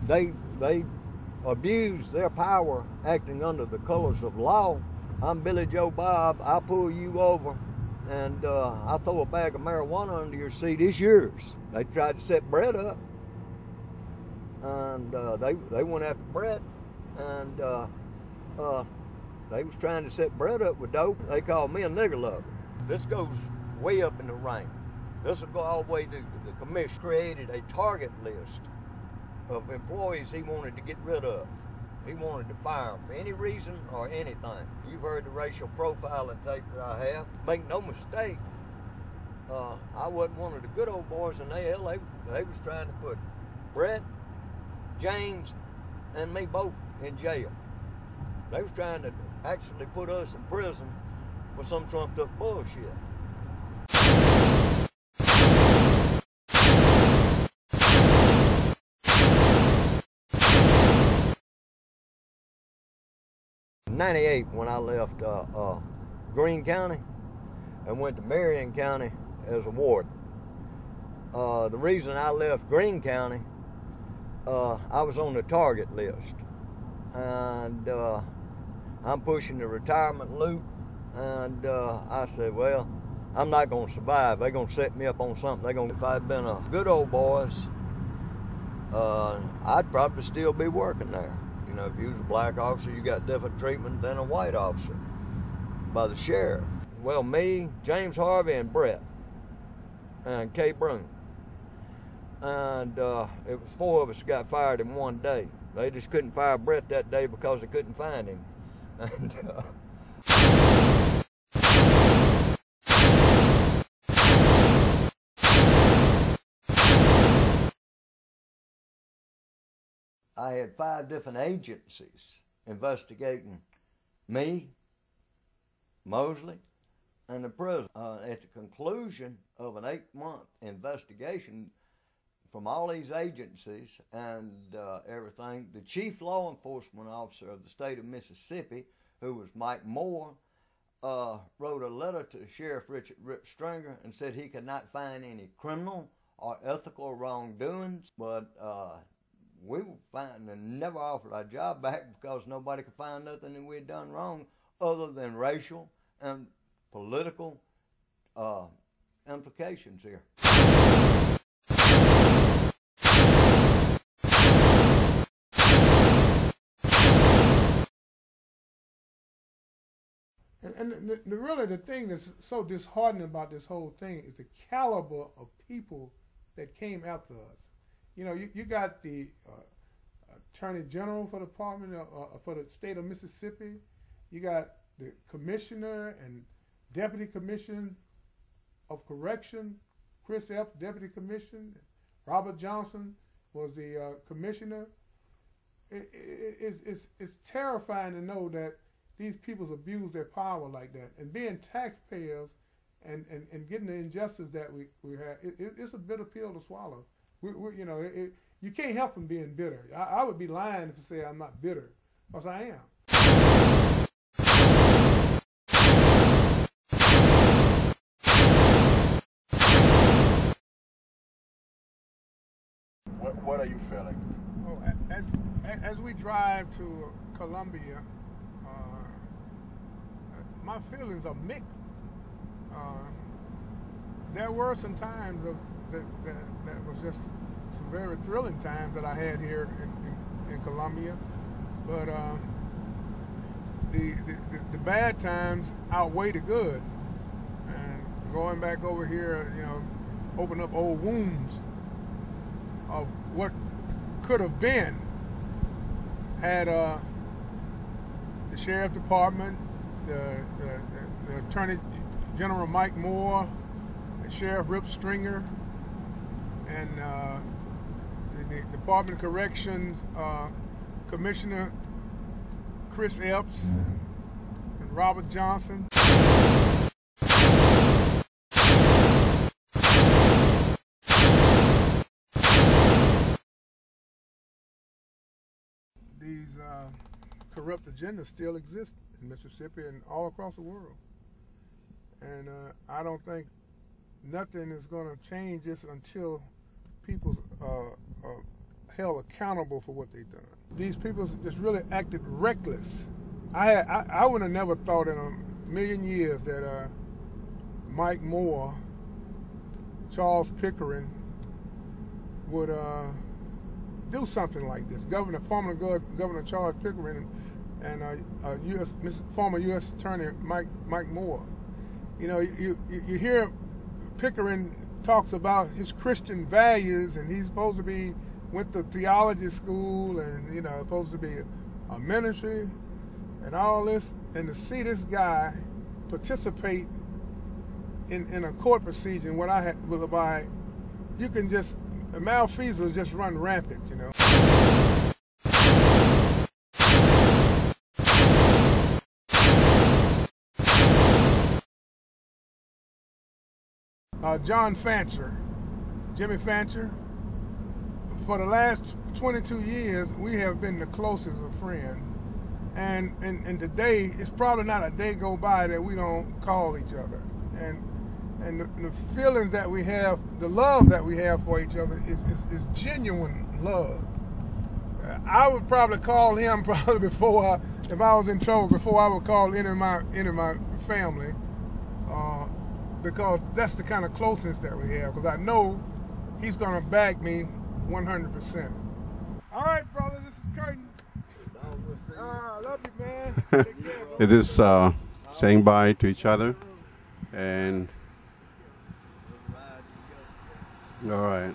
They abuse their power acting under the colors of law. I'm Billy Joe Bob. I pull you over and I throw a bag of marijuana under your seat. It's yours. They tried to set Brett up, and they went after Brett, and they was trying to set Brett up with dope. They called me a nigger lover. This goes way up in the rank. This will go all the way to the commission. Created a target list of employees he wanted to get rid of. He wanted to fire them for any reason or anything. You've heard the racial profiling tape that I have. Make no mistake, I wasn't one of the good old boys in AL. They was trying to put Brett, James, and me both in jail. They was trying to actually put us in prison for some trumped up bullshit. In '98, when I left Greene County and went to Marion County as a warden. The reason I left Greene County, I was on the target list, and I'm pushing the retirement loop, and I said, well, I'm not going to survive. They're going to set me up on something. If I'd been a good old boys, I'd probably still be working there. You know, if you was a black officer, you got different treatment than a white officer by the sheriff. Well, me, James Harvey, and Brett, and Kay Broom. And it was 4 of us got fired in one day. They just couldn't fire Brett that day because they couldn't find him. I had 5 different agencies investigating me, Mosley, and the prison. At the conclusion of an 8-month investigation from all these agencies and everything, the chief law enforcement officer of the state of Mississippi, who was Mike Moore, wrote a letter to Sheriff Richard Rip Stringer and said he could not find any criminal or ethical wrongdoings, but we were finding and never offered our job back because nobody could find nothing that we had done wrong other than racial and political implications here. And really the thing that's so disheartening about this whole thing is the caliber of people that came after us. You know, you got the Attorney General for the Department for the state of Mississippi. You got the Commissioner and Deputy Commissioner of Correction, Chris Epps, Deputy Commissioner. Robert Johnson was the Commissioner. It's terrifying to know that these people's abuse their power like that, and being taxpayers and getting the injustice that we have. It's a bitter pill to swallow. You know, you can't help from being bitter. I would be lying to say I'm not bitter, because I am. What are you feeling? Well, as we drive to Columbia, my feelings are mixed. There were some times that was just some very thrilling times that I had here in Columbia, but the bad times outweigh the good. And going back over here, you know, open up old wounds of what could have been had the Sheriff Department, the Attorney General Mike Moore, the Sheriff Rip Stringer, and the Department of Corrections Commissioner Chris Epps and Robert Johnson. These corrupt agendas still exist in Mississippi and all across the world. And I don't think nothing is going to change this until people's held accountable for what they've done. These people just really acted reckless. I would have never thought in a million years that Mike Moore, Charles Pickering would do something like this. Former Governor Charles Pickering and former U.S. Attorney Mike Moore. You know, you hear Pickering talks about his Christian values, and he's supposed to went to theology school, and supposed to be a ministry and all this, and to see this guy participate in a court procedure, what I had was about, you can just malfeasance just run rampant, John Fancher, Jimmy Fancher, for the last 22 years, we have been the closest of friends. And today, it's probably not a day go by that we don't call each other. And the feelings that we have, the love that we have for each other is genuine love. I would probably call him probably before, if I was in trouble, before I would call any of my family, because that's the kind of closeness that we have, because I know he's going to back me 100%. All right, brother, this is Curtin. Love you, man. Take care, It is saying bye to each other. And all right.